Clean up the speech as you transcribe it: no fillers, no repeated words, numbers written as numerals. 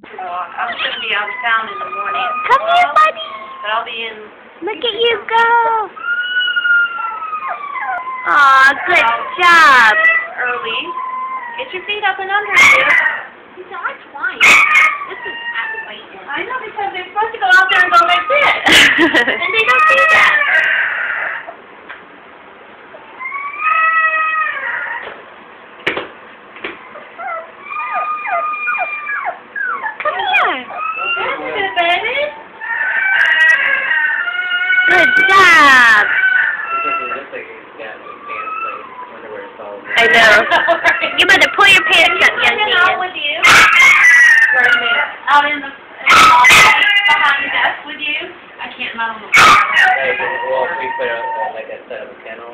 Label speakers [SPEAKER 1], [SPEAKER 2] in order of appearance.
[SPEAKER 1] I'm going to be out of town in the morning.
[SPEAKER 2] Come here, buddy.
[SPEAKER 1] But I'll be in.
[SPEAKER 2] Look at you go. Aw, good job.
[SPEAKER 1] Early. Get your feet up and under you. These are twice. This is outrageous. I know, because they're supposed to go out there and go like this. And they don't do that.
[SPEAKER 2] Come here.
[SPEAKER 1] That's good, baby.
[SPEAKER 2] Good job. I know. You better pull your pants up, young man.
[SPEAKER 1] Out with you. Where is it? Out in the behind the desk with you. I can't. I'm on the floor.
[SPEAKER 3] Well, we put like a set of a kennel.